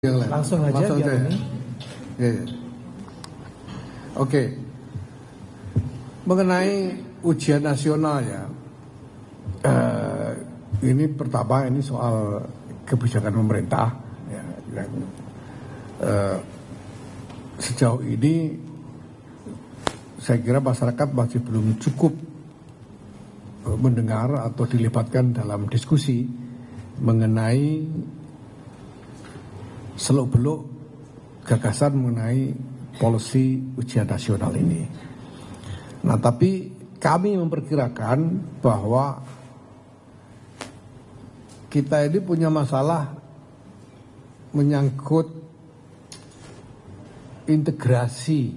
Langsung aja biar ini. Ya. Oke. Mengenai ujian nasional ya, ini pertama ini soal kebijakan pemerintah. Ya, dan, sejauh ini saya kira masyarakat masih belum cukup mendengar atau dilibatkan dalam diskusi mengenai seluk-beluk gagasan mengenai polisi ujian nasional ini. Nah, tapi kami memperkirakan bahwa kita ini punya masalah menyangkut integrasi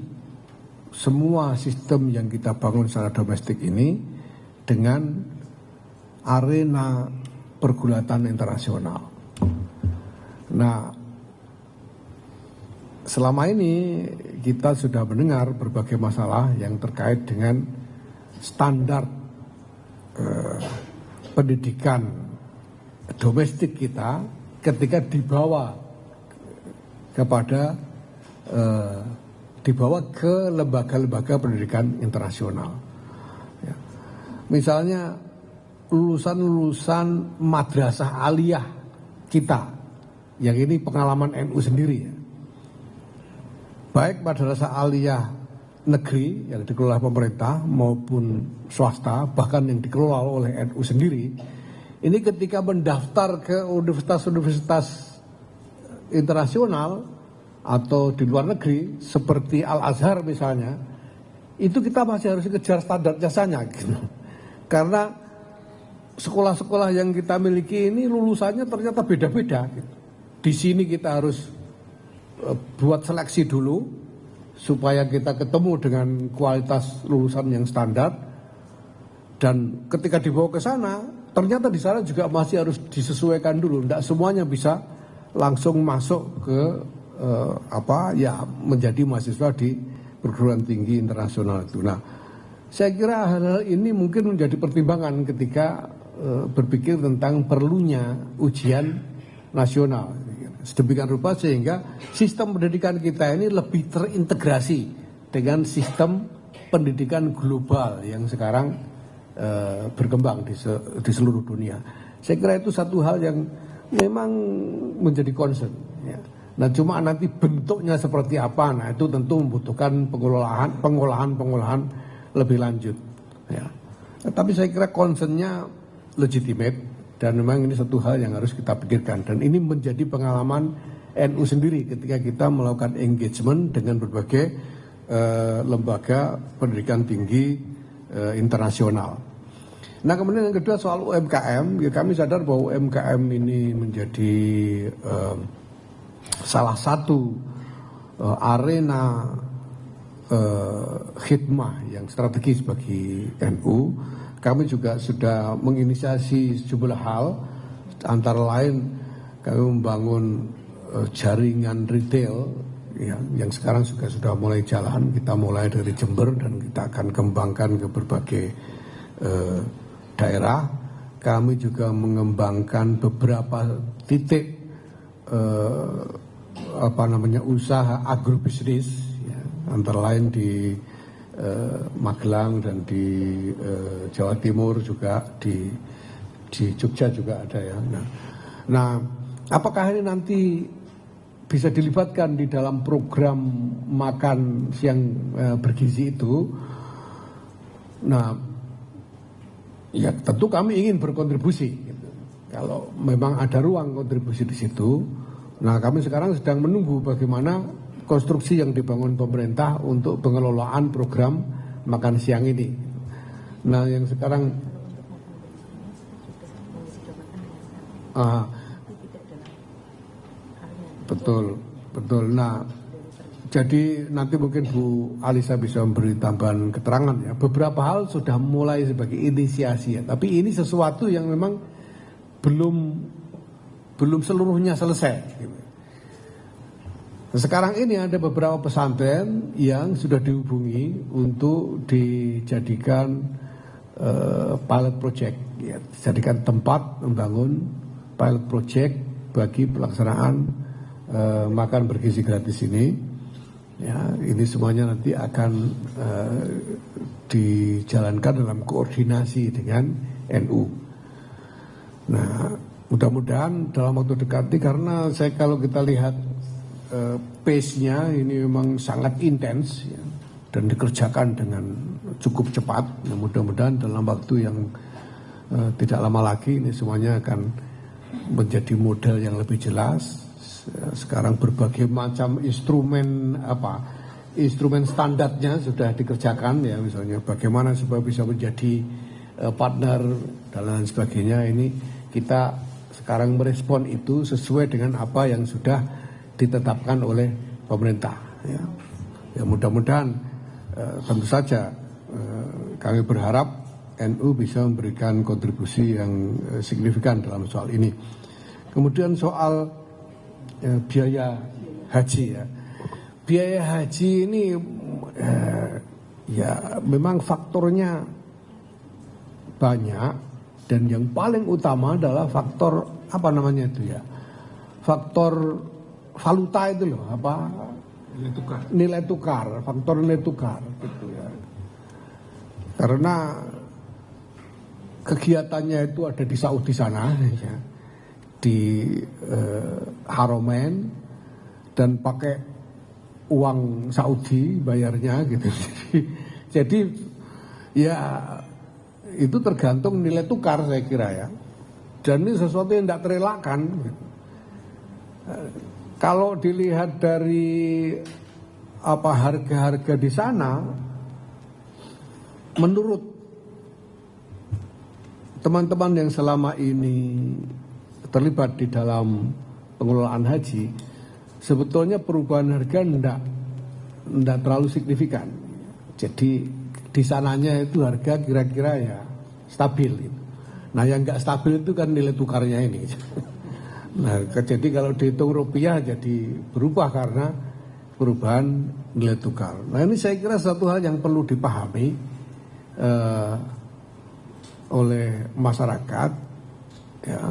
semua sistem yang kita bangun secara domestik ini dengan arena pergulatan internasional. Nah, selama ini kita sudah mendengar berbagai masalah yang terkait dengan standar pendidikan domestik kita ketika dibawa ke lembaga-lembaga pendidikan internasional. Ya. Misalnya lulusan madrasah aliyah kita, yang ini pengalaman NU sendiri ya. Baik madrasah aliyah negeri yang dikelola pemerintah maupun swasta, bahkan yang dikelola oleh NU sendiri, ini ketika mendaftar ke universitas-universitas internasional atau di luar negeri seperti Al-Azhar misalnya, itu kita masih harus kejar standar jasanya gitu. Karena sekolah-sekolah yang kita miliki ini lulusannya ternyata beda-beda gitu. Di sini kita harus buat seleksi dulu supaya kita ketemu dengan kualitas lulusan yang standar, dan ketika dibawa ke sana ternyata di sana juga masih harus disesuaikan dulu. Tidak semuanya bisa langsung masuk ke menjadi mahasiswa di perguruan tinggi internasional itu. Nah, saya kira hal-hal ini mungkin menjadi pertimbangan ketika berpikir tentang perlunya ujian nasional. Sedemikian rupa sehingga sistem pendidikan kita ini lebih terintegrasi dengan sistem pendidikan global yang sekarang berkembang di seluruh dunia. Saya kira itu satu hal yang memang menjadi concern. Ya. Nah, cuma nanti bentuknya seperti apa, nah itu tentu membutuhkan pengolahan lebih lanjut. Ya. Tapi saya kira concernnya legitimate. Dan memang ini satu hal yang harus kita pikirkan. Dan ini menjadi pengalaman NU sendiri ketika kita melakukan engagement dengan berbagai lembaga pendidikan tinggi internasional. Nah, kemudian yang kedua soal UMKM, ya kami sadar bahwa UMKM ini menjadi salah satu arena khidmah yang strategis bagi NU. Kami juga sudah menginisiasi sejumlah hal, antara lain kami membangun jaringan retail ya, yang sekarang juga sudah mulai jalan. Kita mulai dari Jember dan kita akan kembangkan ke berbagai daerah. Kami juga mengembangkan beberapa titik usaha agrobisnis ya, antara lain di Magelang dan di Jawa Timur juga, di Jogja juga ada ya. Nah, apakah ini nanti bisa dilibatkan di dalam program makan siang bergizi itu? Nah, ya tentu kami ingin berkontribusi. Gitu. Kalau memang ada ruang kontribusi di situ, nah kami sekarang sedang menunggu bagaimana konstruksi yang dibangun pemerintah untuk pengelolaan program makan siang ini. Nah, yang sekarang betul. Nah, jadi nanti mungkin Bu Alisa bisa memberi tambahan keterangan ya. Beberapa hal sudah mulai sebagai inisiasi ya, tapi ini sesuatu yang memang belum seluruhnya selesai. Gitu. Sekarang ini ada beberapa pesantren yang sudah dihubungi untuk dijadikan pilot project, ya, dijadikan tempat membangun pilot project bagi pelaksanaan makan bergizi gratis ini, ya ini semuanya nanti akan dijalankan dalam koordinasi dengan NU. Nah, mudah-mudahan dalam waktu dekat ini, karena kalau kita lihat pace-nya ini memang sangat intens ya, dan dikerjakan dengan cukup cepat. Nah, mudah-mudahan dalam waktu yang tidak lama lagi ini semuanya akan menjadi model yang lebih jelas. Sekarang berbagai macam instrumen standarnya sudah dikerjakan ya, misalnya bagaimana supaya bisa menjadi partner dan lain sebagainya. Ini kita sekarang merespon itu sesuai dengan apa yang sudah ditetapkan oleh pemerintah ya. Ya mudah-mudahan tentu saja kami berharap NU bisa memberikan kontribusi yang signifikan dalam soal ini. Kemudian soal biaya haji ya. Biaya haji ini ya memang faktornya banyak, dan yang paling utama adalah faktor apa namanya itu ya, faktor valuta itu loh, apa nilai tukar, faktor nilai tukar gitu ya. Karena kegiatannya itu ada di Saudi sana ya, di Haromen, dan pakai uang Saudi bayarnya gitu. Jadi ya itu tergantung nilai tukar saya kira ya. Dan ini sesuatu yang tidak terelakkan. Kalau dilihat dari harga-harga di sana, menurut teman-teman yang selama ini terlibat di dalam pengelolaan haji, sebetulnya perubahan harga tidak terlalu signifikan. Jadi di sananya itu harga kira-kira ya stabil. Nah yang nggak stabil itu kan nilai tukarnya ini. Nah jadi kalau dihitung rupiah jadi berubah karena perubahan nilai tukar. Nah ini saya kira satu hal yang perlu dipahami oleh masyarakat ya,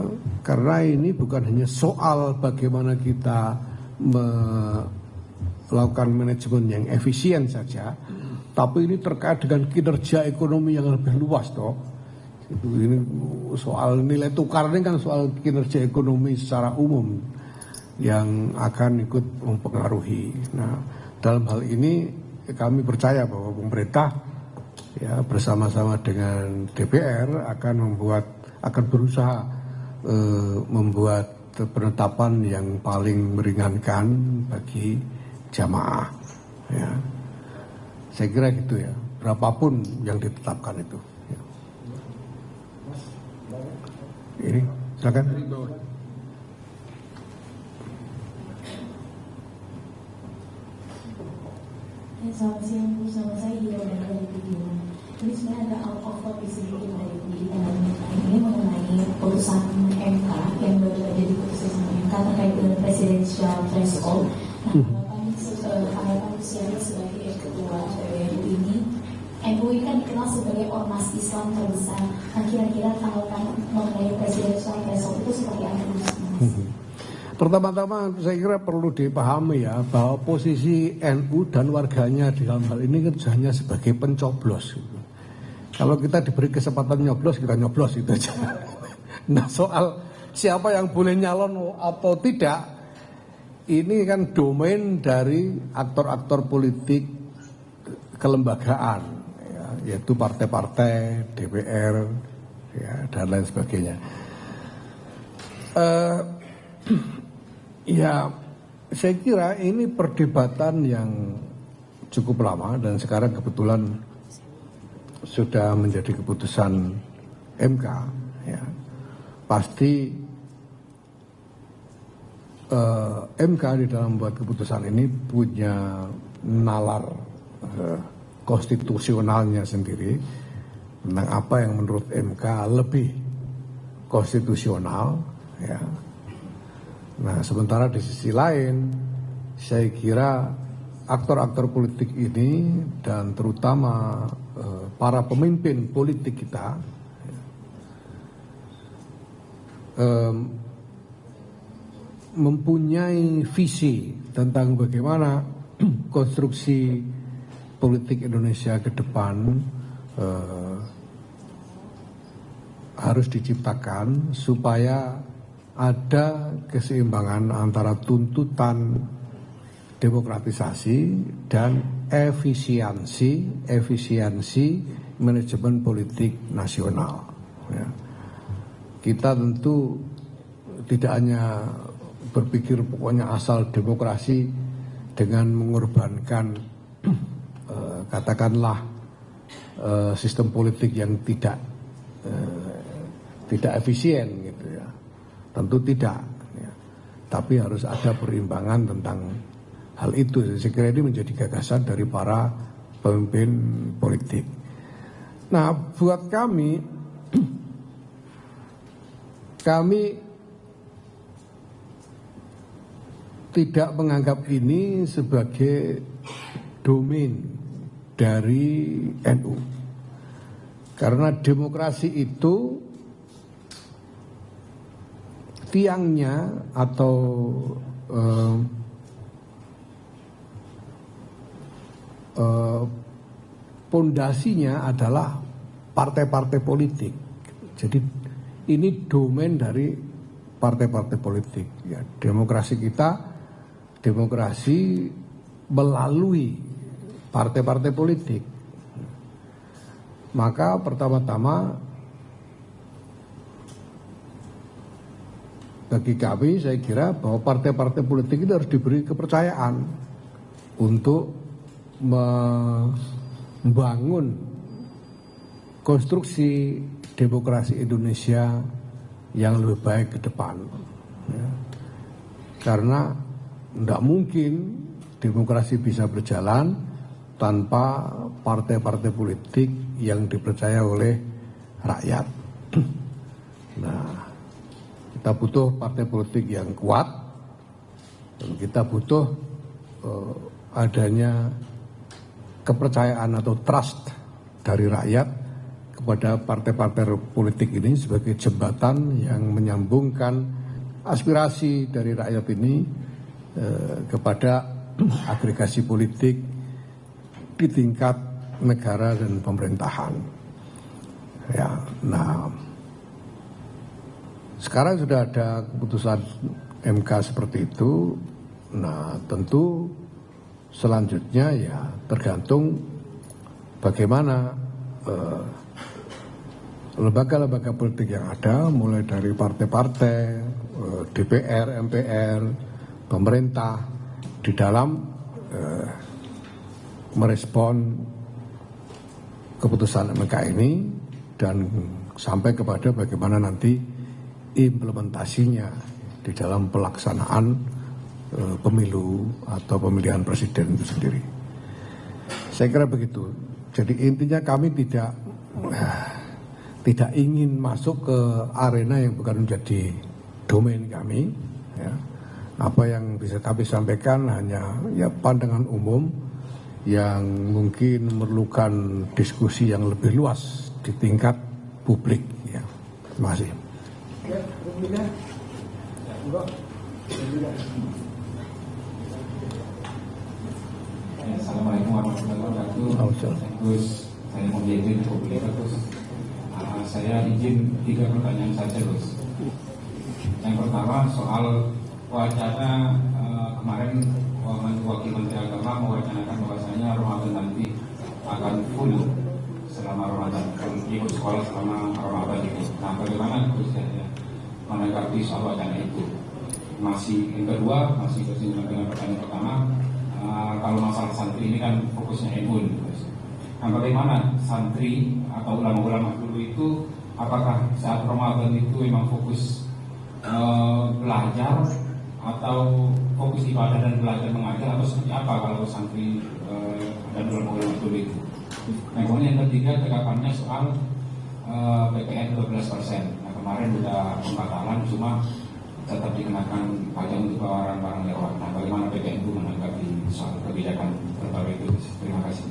karena ini bukan hanya soal bagaimana kita melakukan manajemen yang efisien saja, tapi ini terkait dengan kinerja ekonomi yang lebih luas toh. Ini soal nilai tukar ini kan soal kinerja ekonomi secara umum yang akan ikut mempengaruhi. Nah, dalam hal ini kami percaya bahwa pemerintah ya bersama-sama dengan DPR akan berusaha membuat penetapan yang paling meringankan bagi jamaah. Ya. Saya kira gitu ya, berapapun yang ditetapkan itu. Ya. Ini, silakan. Selamat siang Bu, sama saya Ira dari Pikiran. Ini sebenarnya ada out of topic sedikit dari Pikiran. Ini mengenai putusan MK yang baru saja diputuskan sama MK terkait dengan presidensial threshold. Nah, harapan saya sebagai ketua PBNU ini, MUI kan dikenal sebagai ormas Islam terbesar. Nah, kira-kira tanggapan mengenai presidensial threshold itu seperti apa? Pertama-tama saya kira perlu dipahami ya bahwa posisi NU dan warganya di dalam hal ini kan hanya sebagai pencoblos. Kalau kita diberi kesempatan nyoblos, kita nyoblos itu aja. Nah soal siapa yang boleh nyalon atau tidak, ini kan domain dari aktor-aktor politik kelembagaan, ya, yaitu partai-partai, DPR, ya, dan lain sebagainya. Ya, saya kira ini perdebatan yang cukup lama dan sekarang kebetulan sudah menjadi keputusan MK. Ya. Pasti MK di dalam membuat keputusan ini punya nalar konstitusionalnya sendiri tentang apa yang menurut MK lebih konstitusional. Ya. Nah, sementara di sisi lain, saya kira aktor-aktor politik ini dan terutama para pemimpin politik kita mempunyai visi tentang bagaimana konstruksi politik Indonesia ke depan harus diciptakan supaya ada keseimbangan antara tuntutan demokratisasi dan efisiensi manajemen politik nasional. Ya. Kita tentu tidak hanya berpikir pokoknya asal demokrasi dengan mengorbankan katakanlah sistem politik yang tidak efisien gitu ya. Tentu tidak ya. Tapi harus ada perimbangan tentang hal itu. Saya kira ini menjadi gagasan dari para pemimpin politik. Nah, buat kami tidak menganggap ini sebagai domain dari NU. Karena demokrasi itu tiangnya atau pondasinya adalah partai-partai politik. Jadi ini domain dari partai-partai politik. Ya, demokrasi kita, demokrasi melalui partai-partai politik. Maka pertama-tama bagi kami saya kira bahwa partai-partai politik itu harus diberi kepercayaan untuk membangun konstruksi demokrasi Indonesia yang lebih baik ke depan. Ya. Karena tidak mungkin demokrasi bisa berjalan tanpa partai-partai politik yang dipercaya oleh rakyat. Nah, kita butuh partai politik yang kuat dan kita butuh adanya kepercayaan atau trust dari rakyat kepada partai-partai politik ini sebagai jembatan yang menyambungkan aspirasi dari rakyat ini kepada agregasi politik di tingkat negara dan pemerintahan. Ya, nah sekarang sudah ada keputusan MK seperti itu. Nah, tentu selanjutnya ya tergantung bagaimana lembaga-lembaga politik yang ada, mulai dari partai-partai, DPR, MPR, pemerintah di dalam merespon keputusan MK ini dan sampai kepada bagaimana nanti implementasinya di dalam pelaksanaan pemilu atau pemilihan presiden itu sendiri. Saya kira begitu. Jadi intinya kami tidak ingin masuk ke arena yang bukan menjadi domain kami. Ya. Apa yang bisa kami sampaikan hanya ya pandangan umum yang mungkin memerlukan diskusi yang lebih luas di tingkat publik. Ya. Terima kasih. Assalamualaikum warahmatullahi wabarakatuh. Gus, saya mau jadi publik Gus. Saya izin 3 pertanyaan saja Gus. Yang pertama soal wacana kemarin Wakil Menteri Agama mewacanakan bahwasanya Ramadan nanti akan full selama Ramadan, ikut sekolah selama Ramadan itu. Nah, bagaimana Gus ya menanggapi soal wacana itu? Masih yang kedua, masih kesinambungan dengan pertanyaan pertama. Kalau masalah santri ini kan fokusnya NU. Nah, bagaimana santri atau ulama-ulama dulu itu, apakah saat Ramadan itu memang fokus belajar atau fokus ibadah dan belajar mengajar atau seperti apa kalau santri dan ulama-ulama dulu itu? Nah, kemudian yang ketiga tanggapannya soal PPN 12%. Nah, kemarin sudah pembatalan, cuma tetap dikenakan pajak untuk barang-barang lewat. Nah, bagaimana PPN itu menanggapi soal kebijakan terbaru itu? Terima kasih.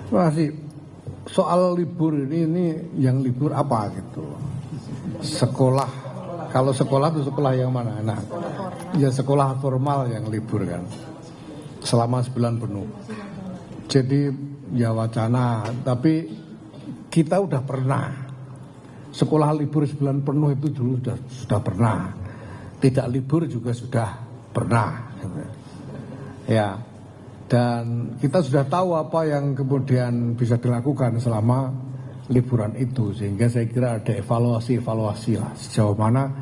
Terima kasih. Soal libur ini yang libur apa gitu? Sekolah. Kalau sekolah itu sekolah yang mana? Nah, Ya sekolah formal yang libur kan selama sebulan penuh. Jadi ya wacana, tapi kita udah pernah sekolah libur sebulan penuh itu dulu sudah pernah. Tidak libur juga sudah pernah. Ya. Dan kita sudah tahu apa yang kemudian bisa dilakukan selama liburan itu, sehingga saya kira ada evaluasi lah sejauh mana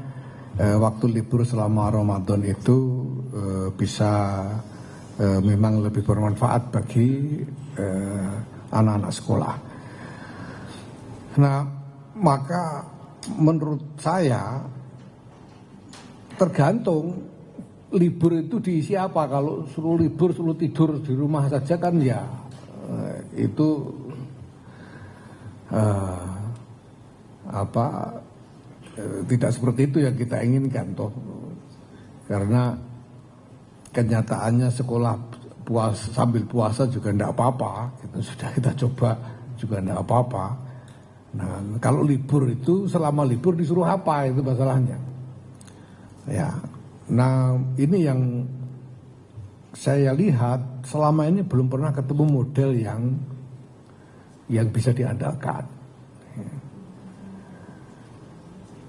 waktu libur selama Ramadan itu bisa memang lebih bermanfaat bagi anak-anak sekolah. Nah, maka menurut saya tergantung libur itu diisi apa. Kalau suruh libur, suruh tidur di rumah saja kan ya itu tidak seperti itu yang kita inginkan toh. Karena kenyataannya sekolah sambil puasa juga tidak apa-apa. Itu sudah kita coba juga tidak apa-apa. Nah, kalau libur itu selama libur disuruh apa itu masalahnya. Ya. Nah, ini yang saya lihat selama ini belum pernah ketemu model yang bisa diandalkan.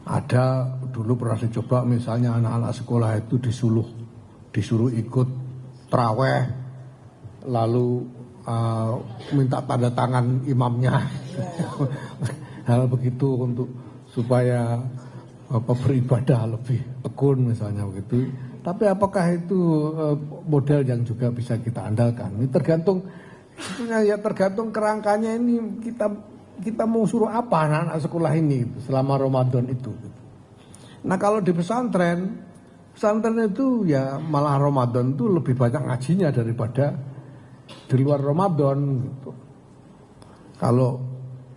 Ada dulu pernah dicoba misalnya anak-anak sekolah itu disuruh ikut traweh, lalu minta tanda tangan imamnya, hal begitu untuk supaya beribadah lebih tekun misalnya begitu. Tapi apakah itu model yang juga bisa kita andalkan? Ini tergantung kerangkanya ini kita mau suruh apa anak-anak sekolah ini selama Ramadan itu. Nah, kalau di pesantren itu ya malah Ramadan itu lebih banyak ngajinya daripada di luar Ramadan gitu. Kalau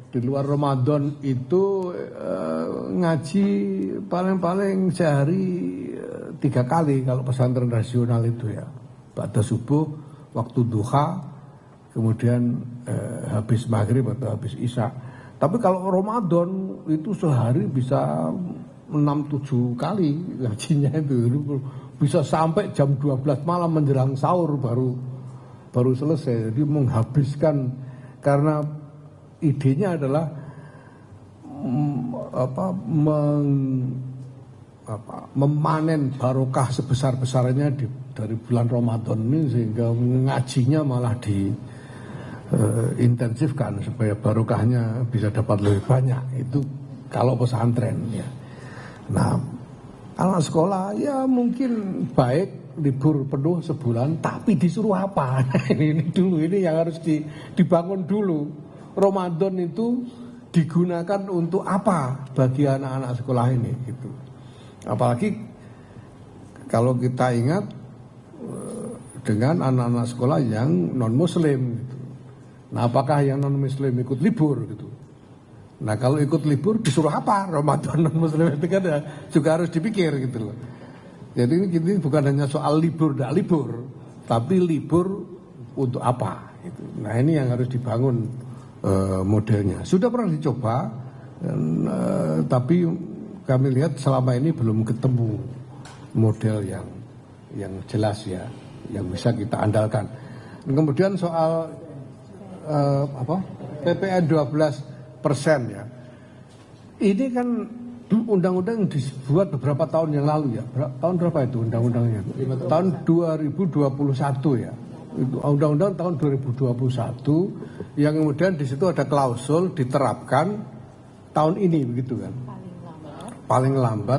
di luar Ramadan itu ngaji paling-paling sehari 3 kali kalau pesantren rasional itu ya. Pada subuh, waktu duha, kemudian habis maghrib atau habis isya. Tapi kalau Ramadan itu sehari bisa 6-7 kali ngajinya itu. Bisa sampai jam 12 malam menjelang sahur baru selesai. Jadi menghabiskan, karena idenya adalah memanen barokah sebesar-besarnya dari bulan Ramadan ini, sehingga ngajinya malah diintensifkan supaya barokahnya bisa dapat lebih banyak. Itu kalau pesantren ya. Nah, anak sekolah ya mungkin baik libur penuh sebulan, tapi disuruh apa? Nah, ini yang harus dibangun dulu. Ramadan itu digunakan untuk apa bagi anak-anak sekolah ini gitu. Apalagi kalau kita ingat dengan anak-anak sekolah yang non muslim gitu. Nah, apakah yang non muslim ikut libur gitu? Nah, kalau ikut libur disuruh apa? Ramadan non muslim itu kan juga harus dipikir gitu loh. Jadi ini bukan hanya soal libur tidak libur, tapi libur untuk apa gitu. Nah, ini yang harus dibangun modelnya. Sudah pernah dicoba, tapi kami lihat selama ini belum ketemu model yang jelas ya, yang bisa kita andalkan. Dan kemudian soal PPN 12% ya, ini kan undang-undang dibuat beberapa tahun yang lalu ya. Tahun berapa itu undang-undangnya? Tahun 2021 ya. Undang-undang tahun 2021 yang kemudian di situ ada klausul diterapkan tahun ini begitu kan. Paling lambat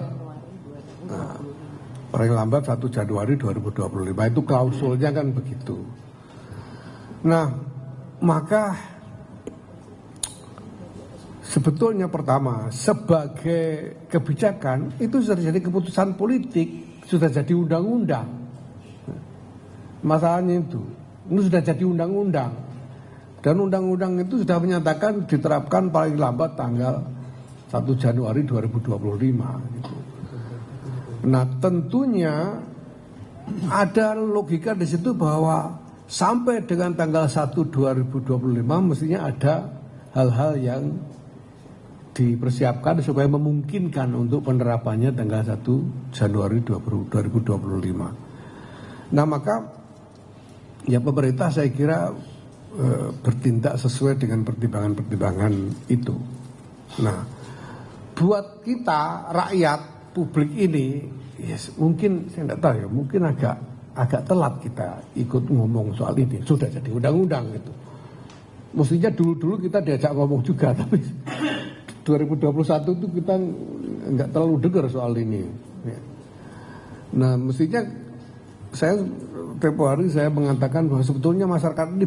1 Januari 2025 itu klausulnya kan begitu. Nah, maka sebetulnya pertama sebagai kebijakan itu sudah jadi keputusan politik, sudah jadi undang-undang. Masalahnya itu, ini sudah jadi undang-undang. Dan undang-undang itu sudah menyatakan diterapkan paling lambat tanggal 1 Januari 2025 gitu. Nah, tentunya ada logika di situ bahwa sampai dengan tanggal 1 2025 mestinya ada hal-hal yang dipersiapkan supaya memungkinkan untuk penerapannya tanggal 1 Januari 2025. Nah maka ya pemerintah saya kira bertindak sesuai dengan pertimbangan-pertimbangan itu. Nah buat kita rakyat publik ini yes, mungkin saya tidak tahu ya, mungkin agak telat kita ikut ngomong soal ini. Sudah jadi undang-undang gitu. Mestinya dulu kita diajak ngomong juga, tapi 2021 itu kita nggak terlalu dengar soal ini. Nah mestinya saya tempo hari saya mengatakan bahwa sebetulnya masyarakat ini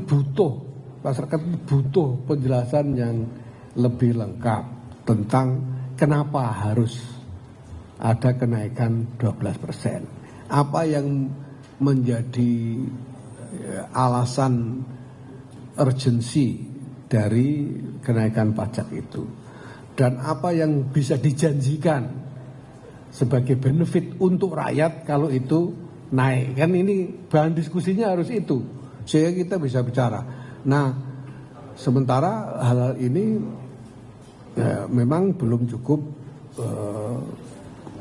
butuh penjelasan yang lebih lengkap tentang kenapa harus ada kenaikan 12%. Apa yang menjadi alasan urgensi dari kenaikan pajak itu. Dan apa yang bisa dijanjikan sebagai benefit untuk rakyat kalau itu naik. Kan ini bahan diskusinya harus itu, sehingga kita bisa bicara. Nah, sementara hal-hal ini ya, memang belum cukup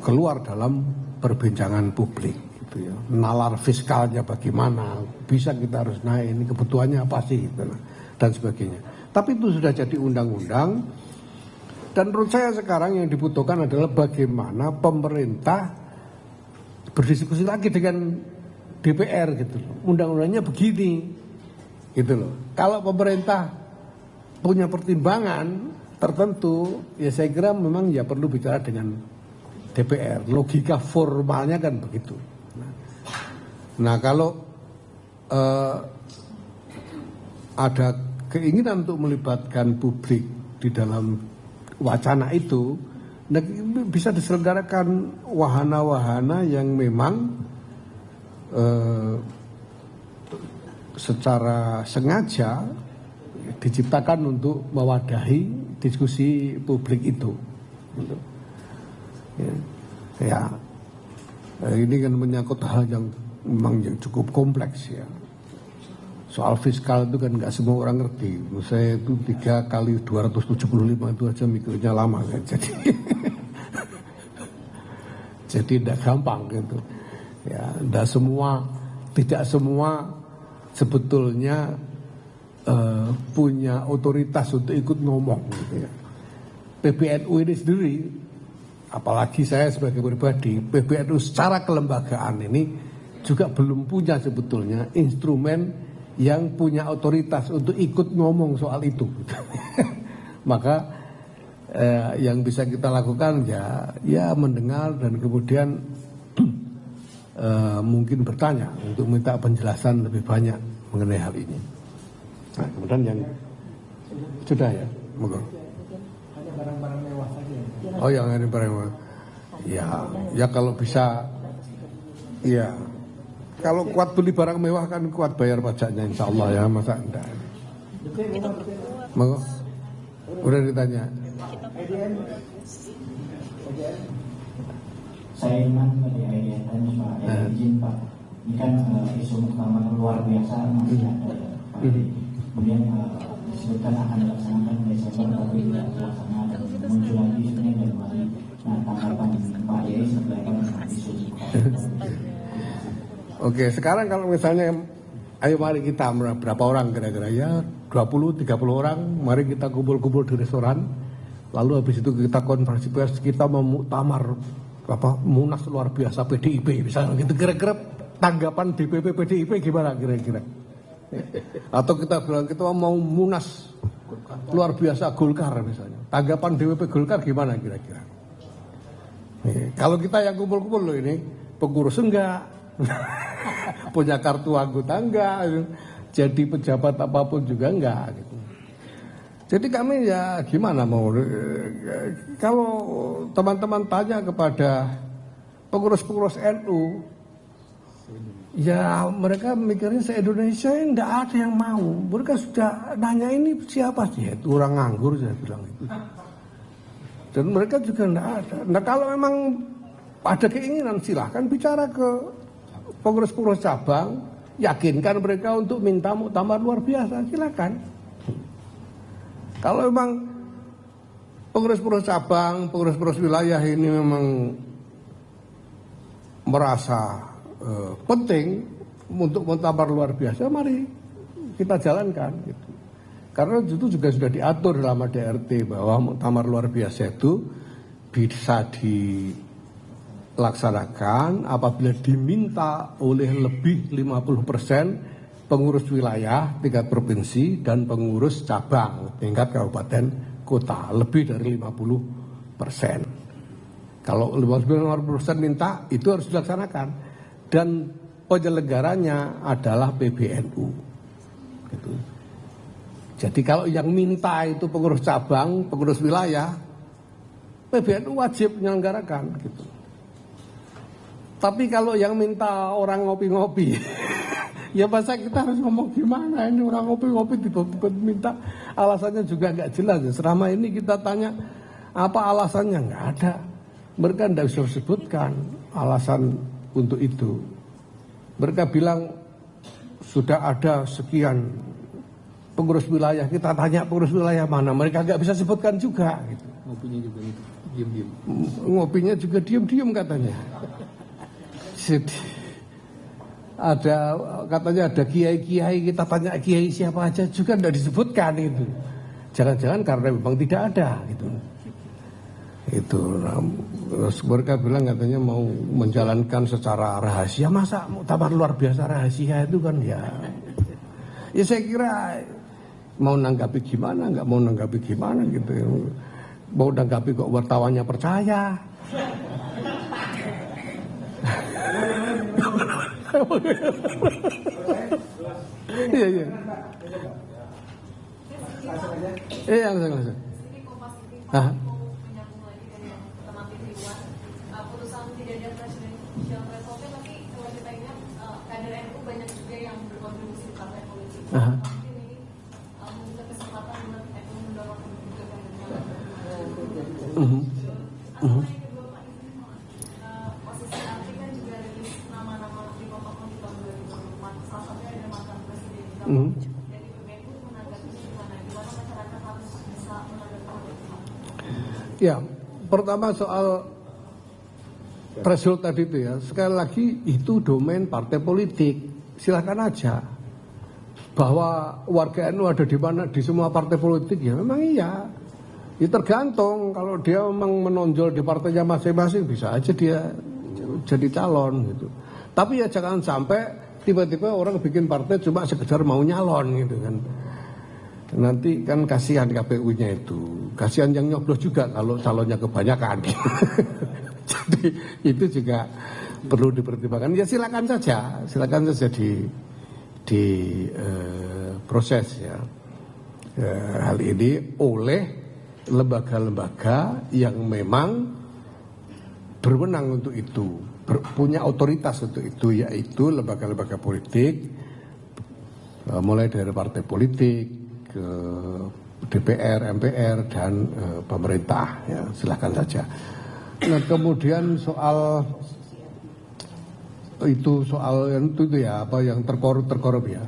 keluar dalam perbincangan publik. Gitu ya. Nalar fiskalnya bagaimana, bisa kita harus naik, ini kebutuhannya apa sih, gitu, dan sebagainya. Tapi itu sudah jadi undang-undang. Dan menurut saya sekarang yang dibutuhkan adalah bagaimana pemerintah berdiskusi lagi dengan DPR gitu loh. Undang-undangnya begini gitu loh. Kalau pemerintah punya pertimbangan tertentu, ya saya kira memang ya perlu bicara dengan DPR. Logika formalnya kan begitu. Nah kalau ada keinginan untuk melibatkan publik di dalam wacana itu, bisa diselenggarakan wahana-wahana yang memang secara sengaja diciptakan untuk mewadahi diskusi publik itu. Ya, ini kan menyangkut hal yang memang yang cukup kompleks ya. Soal fiskal itu kan nggak semua orang ngerti. Saya itu 3 kali 275 itu aja mikirnya lama kan. Jadi tidak gampang gitu. Ya, tidak semua sebetulnya punya otoritas untuk ikut ngomong. Gitu ya. PBNU ini sendiri, apalagi saya sebagai pribadi, PBNU secara kelembagaan ini juga belum punya sebetulnya instrumen yang punya otoritas untuk ikut ngomong soal itu. Maka yang bisa kita lakukan ya mendengar dan kemudian mungkin bertanya untuk minta penjelasan lebih banyak mengenai hal ini. Nah, kemudian yang sudah ya, monggo. Hanya barang-barang mewah saja. Oh, yang ini barang mewah. Ya kalau bisa, ya. Kalau kuat beli barang mewah kan kuat bayar pajaknya, insya Allah ya, masa enggak? Monggo. Udah ditanya. Saya Iman dari IDN Times Pak, izin Pak, ini kan isu muktamar luar biasa masih ada. Kemudian disebutkan akan dilaksanakan Desember tapi tidak terlaksana dan muncul lagi isunya Januari. Nah, tanggapan Pak Yai seperti apa isu Oke, sekarang kalau misalnya ayo mari kita berapa orang kira-kira ya 20-30 orang, mari kita kumpul-kumpul di restoran. Lalu habis itu kita konferensi pers, kita memuktamar munas luar biasa PDIP misalnya gitu, kira-kira tanggapan DPP PDIP gimana kira-kira? Atau kita bilang kita mau munas luar biasa Golkar misalnya, tanggapan DPP Golkar gimana kira-kira? Kalau kita yang kumpul-kumpul loh ini, pengurus enggak, punya kartu anggota enggak, jadi pejabat apapun juga enggak gitu. Jadi kami ya gimana mau, kalau teman-teman tanya kepada pengurus-pengurus NU, ya mereka mikirnya se-Indonesia enggak ada yang mau. Mereka sudah nanya ini siapa sih, itu orang nganggur saya bilang itu. Dan mereka juga enggak ada. Nah kalau memang ada keinginan silahkan bicara ke pengurus-pengurus cabang, yakinkan mereka untuk minta muktamar luar biasa, silakan. Kalau memang pengurus-pengurus cabang, pengurus-pengurus wilayah ini memang merasa penting untuk muktamar luar biasa, mari kita jalankan gitu. Karena itu juga sudah diatur dalam ADRT bahwa muktamar luar biasa itu bisa dilaksanakan apabila diminta oleh lebih 50% pengurus wilayah tingkat provinsi dan pengurus cabang tingkat kabupaten kota, lebih dari 50%. Kalau 50% minta, itu harus dilaksanakan. Dan penyelenggaranya adalah PBNU. Gitu. Jadi kalau yang minta itu pengurus cabang, pengurus wilayah, PBNU wajib menyelenggarakan. Gitu. Tapi kalau yang minta orang ngopi-ngopi, ya masa kita harus ngomong gimana ini orang ngopi-ngopi tiba-tiba minta, alasannya juga nggak jelas. Selama ini kita tanya apa alasannya, nggak ada. Mereka tidak bisa sebutkan alasan untuk itu. Mereka bilang sudah ada sekian pengurus wilayah, kita tanya pengurus wilayah mana, mereka nggak bisa sebutkan juga. Gitu. Ngopinya juga itu diam-diam. Ngopinya juga diam-diam katanya. Jadi, katanya ada kiai-kiai, kita tanya kiai siapa aja juga tidak disebutkan itu. Jangan-jangan karena memang tidak ada gitu. Itu terus mereka bilang katanya mau menjalankan secara rahasia. Masa muktamar luar biasa rahasia itu kan ya saya kira mau nanggapi gimana, nggak mau nanggapi gimana gitu. Mau nanggapi kok wartawannya percaya. Iya. Langsung. Putusan tidak ada presidensial threshold, tapi kalau kita ingat kader NU banyak juga yang berkontribusi di partai politik. Mungkin ini membuka kesempatan untuk NU mendorong juga kadernya. Kedua Pak, posisi arti kan juga ada di nama-nama di Bapak di tahun 2024. Salah satunya ada mantan presiden. Dari PBNU menanggapi gimana masyarakat harus bisa menanggapi itu? Ya, pertama soal threshold tadi itu ya, sekali lagi itu domain partai politik, silakan aja. Bahwa warga NU ada di mana, di semua partai politik ya memang iya. Ya tergantung, kalau dia memang menonjol di partainya masing-masing bisa aja dia jadi calon gitu. Tapi ya jangan sampai tiba-tiba orang bikin partai cuma sekedar mau nyalon gitu kan. Nanti kan kasihan KPU-nya itu, kasihan yang nyoblos juga kalau calonnya kebanyakan. Jadi itu juga perlu dipertimbangkan. Ya silakan saja di proses ya hal ini oleh lembaga-lembaga yang memang berwenang untuk itu, punya otoritas untuk itu, yaitu lembaga-lembaga politik, mulai dari partai politik ke DPR, MPR dan pemerintah. Ya silakan saja. Nah kemudian soal itu ya apa yang terkorup ya,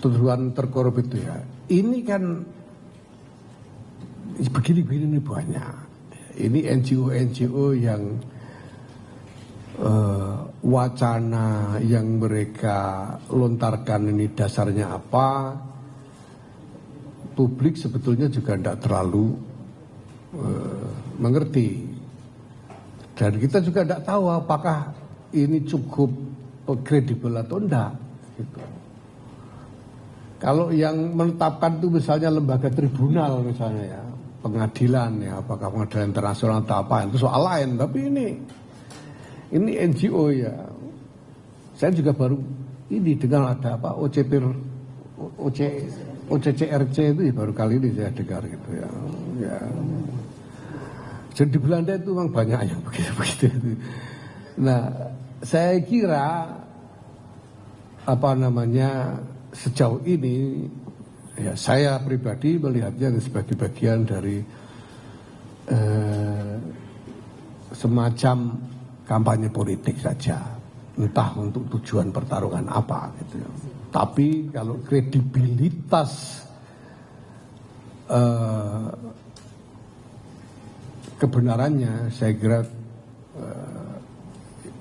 tuduhan terkorup itu ya, ini kan begini banyak. Ini NGO yang wacana yang mereka lontarkan ini dasarnya apa, publik sebetulnya juga tidak terlalu mengerti, dan kita juga tidak tahu apakah ini cukup kredibel atau enggak gitu. Kalau yang menetapkan itu misalnya lembaga tribunal misalnya ya, pengadilan ya, apakah pengadilan internasional atau apa, itu soal lain. Tapi ini NGO ya, saya juga baru ini dengar ada apa OCCRC itu ya, baru kali ini saya dengar gitu ya. Jadi di Belanda itu memang banyak yang begitu. Nah, saya kira sejauh ini ya saya pribadi melihatnya sebagai bagian dari semacam kampanye politik saja, entah untuk tujuan pertarungan apa gitu ya. Tapi kalau kredibilitas kebenarannya saya kira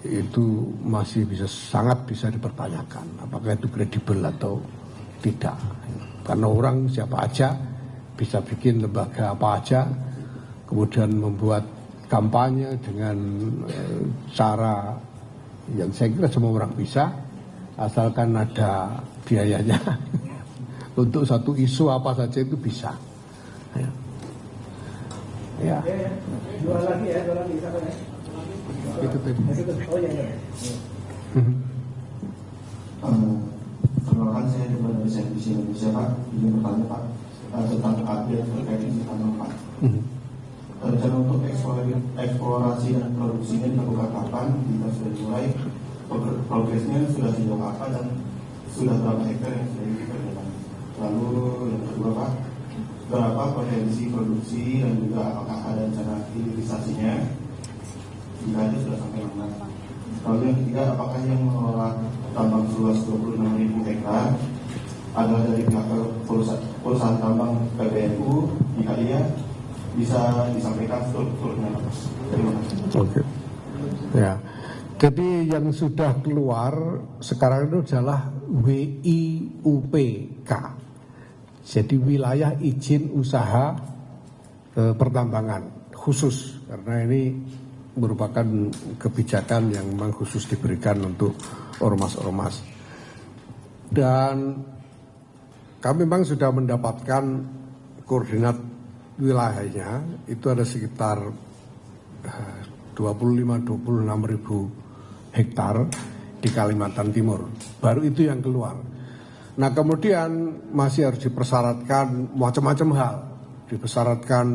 itu masih sangat bisa dipertanyakan apakah itu kredibel atau tidak, karena orang siapa aja bisa bikin lembaga apa aja kemudian membuat kampanye dengan cara yang saya kira semua orang bisa asalkan ada biayanya. Untuk satu isu apa saja itu bisa ya. Dua lagi siapa ya? Itu tadi. Oh ya. Perkenalkan saya dari CNBC Indonesia Pak. Ingin bertanya Pak tentang update terkait ini Pak. Rencana untuk eksplorasi dan produksinya dilakukan kapan? Kita sudah dimulai. Progresnya sudah sejauh apa dan sudah berapa hektar yang sudah dikerjakan? Lalu yang kedua Pak, berapa potensi produksi dan juga apakah ada rencana hilirisasinya? Jika ada sudah sampai mana? Lalu yang ketiga, apakah yang mengelola tambang seluas 26.000 hektar adalah dari pihak perusahaan tambang PBNU? Jika iya, bisa disampaikan strukturnya. Terima kasih. Oke. Ya. Jadi yang sudah keluar sekarang itu adalah WIUPK. Jadi wilayah izin usaha pertambangan khusus, karena ini merupakan kebijakan yang memang khusus diberikan untuk ormas-ormas. Dan kami memang sudah mendapatkan koordinat wilayahnya, itu ada sekitar 25-26 ribu hektar di Kalimantan Timur. Baru itu yang keluar. Nah kemudian masih harus dipersyaratkan macam-macam hal. Dipersyaratkan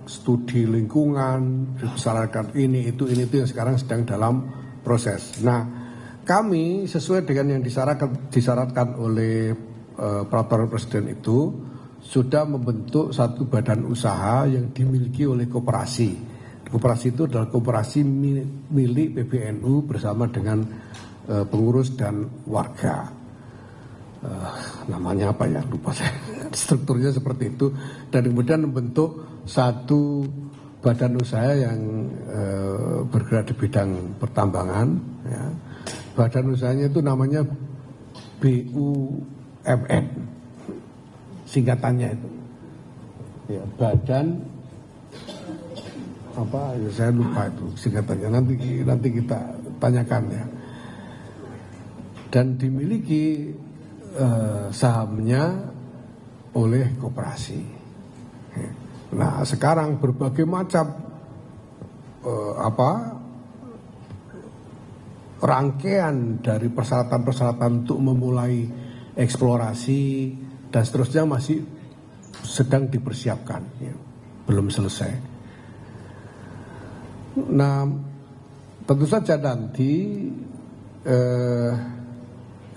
studi lingkungan, dipersyaratkan ini itu yang sekarang sedang dalam proses. Nah kami sesuai dengan yang disyaratkan oleh peraturan presiden itu sudah membentuk satu badan usaha yang dimiliki oleh koperasi. Koperasi itu adalah koperasi milik PBNU bersama dengan pengurus dan warga. Namanya apa ya, lupa saya. Strukturnya seperti itu. Dan kemudian membentuk satu badan usaha yang bergerak di bidang pertambangan. Ya. Badan usahanya itu namanya BUMN. Singkatannya itu. Ya, badan apa? Ya, saya lupa itu singkatannya. Nanti kita tanyakan ya. Dan dimiliki sahamnya oleh koperasi. Nah sekarang berbagai macam rangkaian dari persyaratan-persyaratan untuk memulai eksplorasi dan seterusnya masih sedang dipersiapkan, ya, belum selesai. Nah tentu saja nanti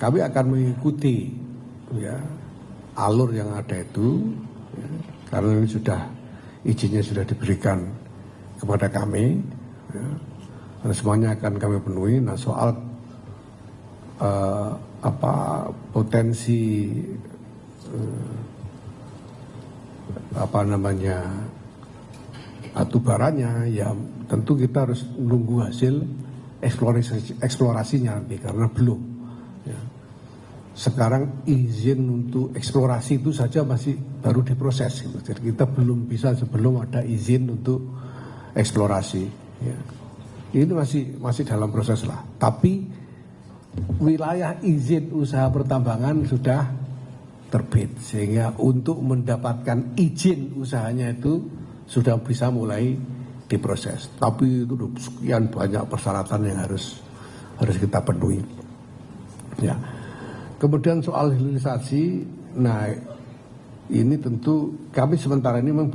kami akan mengikuti ya alur yang ada itu ya, karena ini izinnya sudah diberikan kepada kami ya, dan semuanya akan kami penuhi. Nah soal potensi batu baranya ya tentu kita harus menunggu hasil eksplorasinya nanti karena belum ya. Sekarang izin untuk eksplorasi itu saja masih baru diproses gitu. Jadi kita belum bisa sebelum ada izin untuk eksplorasi ya. Ini masih dalam proses lah. Tapi wilayah izin usaha pertambangan sudah terbit sehingga untuk mendapatkan izin usahanya itu sudah bisa mulai diproses. Tapi itu sekian banyak persyaratan yang harus kita penuhi. Ya. Kemudian soal hilirisasi, nah ini tentu kami sementara ini memang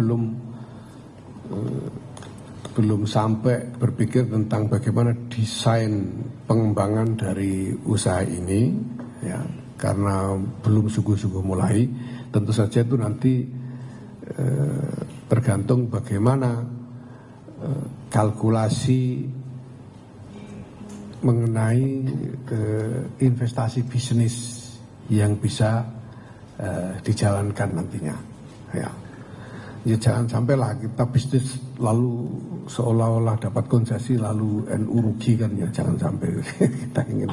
belum sampai berpikir tentang bagaimana desain pengembangan dari usaha ini, ya, karena belum sungguh-sungguh mulai. Tentu saja itu nanti tergantung bagaimana kalkulasi mengenai investasi bisnis yang bisa dijalankan nantinya. Ya. Ya jangan sampailah kita bisnis lalu seolah-olah dapat konsesi lalu NU rugi kan, ya jangan sampai. Kita ingin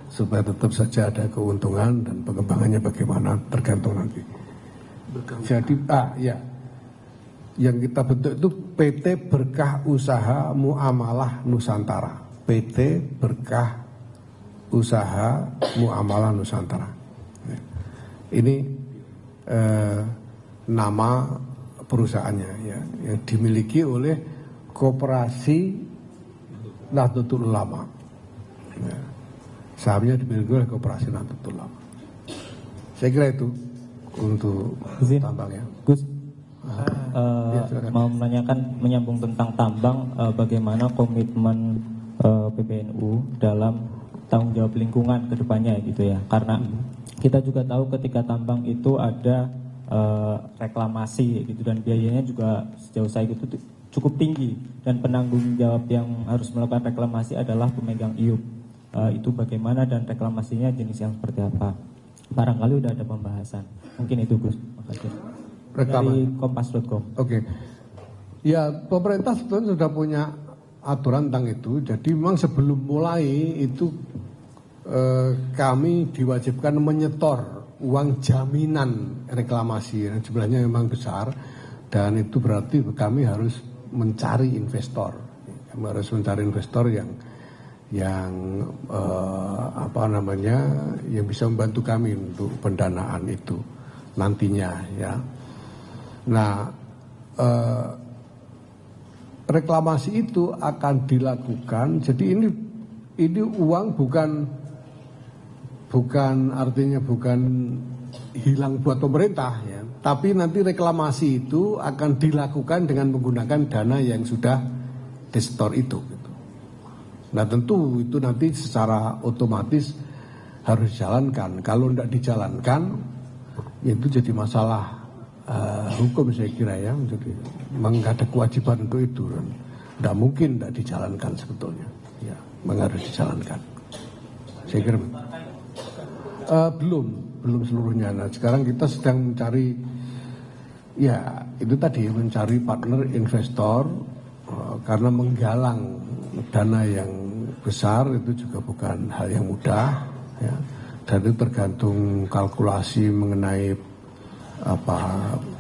supaya tetap saja ada keuntungan dan pengembangannya bagaimana tergantung nanti. Jadi ya yang kita bentuk itu PT Berkah Usaha Muamalah Nusantara. PT Berkah Usaha Muamalah Nusantara. Ini nama perusahaannya ya, yang dimiliki oleh Koperasi Nahdlatul Ulama. Ya. Sahamnya dimiliki oleh Koperasi Nahdlatul Ulama. Saya kira itu untuk tambangnya. Gus, mau menanyakan menyambung tentang tambang, bagaimana komitmen PBNU dalam tanggung jawab lingkungan ke depannya gitu ya. Karena kita juga tahu ketika tambang itu ada reklamasi gitu, dan biayanya juga sejauh saya itu cukup tinggi, dan penanggung jawab yang harus melakukan reklamasi adalah pemegang IUP. Itu bagaimana dan reklamasinya jenis yang seperti apa? Barangkali udah ada pembahasan. Mungkin itu Gus. Makasih. Dari kompas.com. Oke. Ya, pemerintah sebetulnya sudah punya aturan tentang itu. Jadi memang sebelum mulai itu kami diwajibkan menyetor uang jaminan reklamasi yang jumlahnya memang besar, dan itu berarti kami harus mencari investor. Kami harus mencari investor yang yang bisa membantu kami untuk pendanaan itu nantinya ya. Nah, reklamasi itu akan dilakukan. Jadi ini uang bukan artinya bukan hilang buat pemerintah ya, tapi nanti reklamasi itu akan dilakukan dengan menggunakan dana yang sudah disetor itu gitu. Nah tentu itu nanti secara otomatis harus dijalankan. Kalau tidak dijalankan ya itu jadi masalah hukum saya kira ya. Jadi memang ada kewajiban untuk itu, dan tidak mungkin tidak dijalankan sebetulnya ya, memang harus dijalankan saya kira. Belum seluruhnya. Nah sekarang kita sedang mencari ya itu tadi, mencari partner investor, karena menggalang dana yang besar itu juga bukan hal yang mudah ya, dan itu tergantung kalkulasi mengenai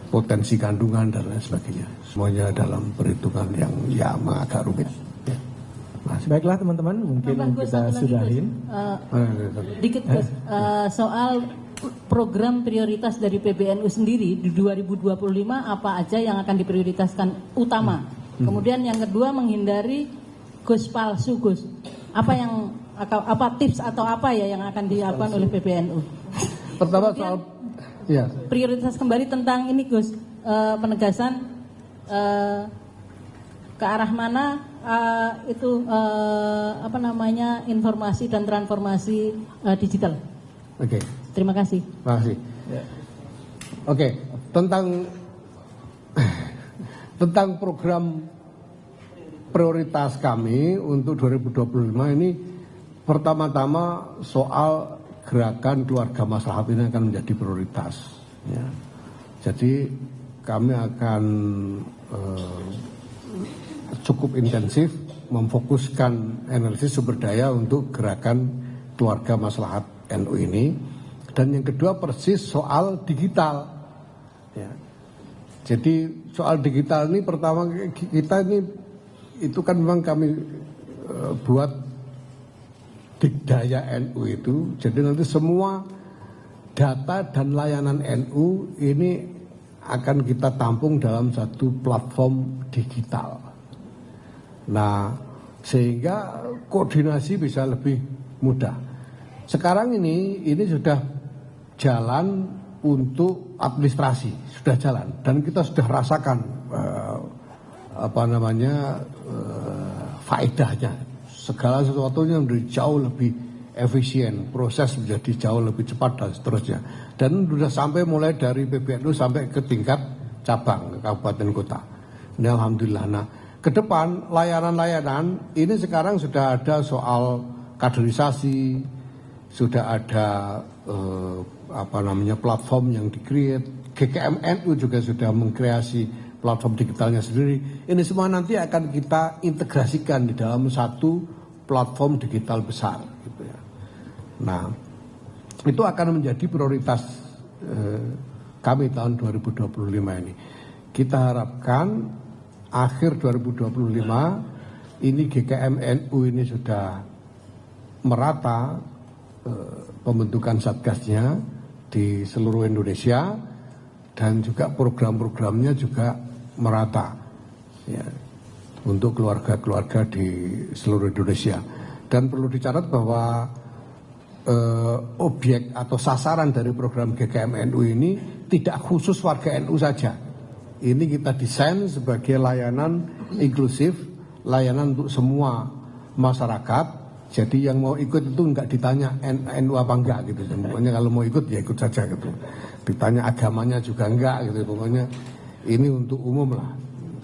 potensi kandungan dan lain sebagainya. Semuanya dalam perhitungan yang ya agak rumit. Baiklah teman-teman, mungkin kita sudahin. Dikit Gus, soal program prioritas dari PBNU sendiri di 2025 apa aja yang akan diprioritaskan utama. Kemudian yang kedua, menghindari Gus palsu Gus. Apa tips atau apa ya yang akan dilakukan oleh PBNU? Pertama kemudian, soal ya. Prioritas kembali tentang ini Gus, penegasan ke arah mana informasi dan transformasi digital. Oke. Terima kasih. Terima kasih. Oke, tentang program prioritas kami untuk 2025 ini, pertama-tama soal gerakan keluarga maslahat ini akan menjadi prioritas. Ya. Jadi kami akan cukup intensif memfokuskan energi sumber daya untuk gerakan keluarga maslahat NU ini. Dan yang kedua persis soal digital ya. Jadi soal digital ini pertama kita ini itu kan memang kami buat Digdaya NU itu, jadi nanti semua data dan layanan NU ini akan kita tampung dalam satu platform digital. Nah, sehingga koordinasi bisa lebih mudah. Sekarang ini sudah jalan untuk administrasi, sudah jalan, dan kita sudah rasakan faedahnya. Segala sesuatunya menjadi jauh lebih efisien, proses menjadi jauh lebih cepat dan seterusnya. Dan sudah sampai mulai dari PBNU sampai ke tingkat cabang, ke kabupaten kota. Ini alhamdulillah. Nah, ke depan layanan-layanan ini sekarang sudah ada soal kaderisasi, sudah ada platform yang di-create. GKM NU juga sudah mengkreasi platform digitalnya sendiri. Ini semua nanti akan kita integrasikan di dalam satu platform digital besar gitu ya. Nah, itu akan menjadi prioritas kami tahun 2025 ini. Kita harapkan akhir 2025 ini GKM-NU ini sudah merata pembentukan satgasnya di seluruh Indonesia dan juga program-programnya juga merata ya, untuk keluarga-keluarga di seluruh Indonesia. Dan perlu dicatat bahwa objek atau sasaran dari program GKM-NU ini tidak khusus warga NU saja. Ini kita desain sebagai layanan inklusif, layanan untuk semua masyarakat. Jadi yang mau ikut itu enggak ditanya NU apa enggak gitu. Pokoknya kalau mau ikut ya ikut saja gitu. Ditanya agamanya juga enggak gitu. Pokoknya ini untuk umum lah,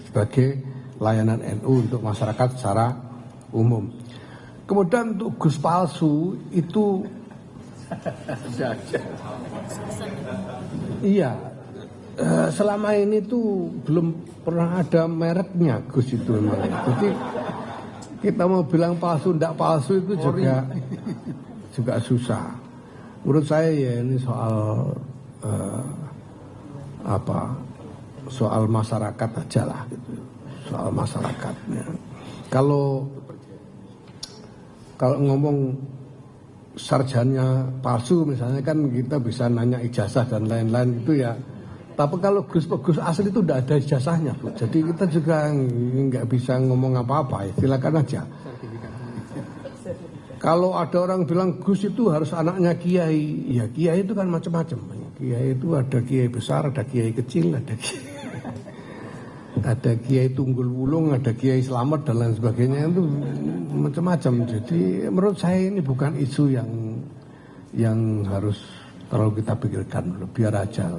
sebagai layanan NU untuk masyarakat secara umum. Kemudian untuk Gus palsu itu iya, selama ini tuh belum pernah ada mereknya Gus itu memang. Jadi kita mau bilang palsu ndak palsu itu juga susah. Menurut saya ya ini soal soal masyarakat aja lah gitu. Soal masyarakatnya. Kalau ngomong sarjana palsu misalnya kan kita bisa nanya ijazah dan lain-lain itu ya. Tapi kalau Gus asli itu tidak ada ijazahnya, Bu. Jadi kita juga nggak bisa ngomong apa-apa, ya. Silakan aja. Kalau ada orang bilang Gus itu harus anaknya kiai, ya kiai itu kan macam-macam. Kiai itu ada kiai besar, ada kiai kecil, ada kiai tunggul wulung, ada kiai selamat dan lain sebagainya itu macam-macam. Jadi menurut saya ini bukan isu yang harus terlalu kita pikirkan, biar aja.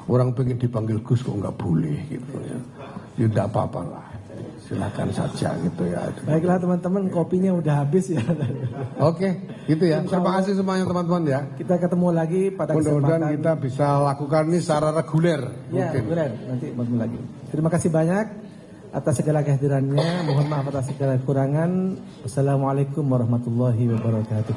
Orang pengen dipanggil Gus kok nggak boleh gitu ya. Ya tidak apa-apa lah. Silakan saja gitu ya. Baiklah teman-teman, kopinya udah habis ya. Oke, gitu ya. Terima kasih semuanya teman-teman ya. Kita ketemu lagi pada mudah-mudahan kita bisa lakukan ini secara reguler. Ya, reguler. Nanti ketemu lagi. Terima kasih banyak atas segala kehadirannya. Mohon maaf atas segala kekurangan. Wassalamualaikum warahmatullahi wabarakatuh.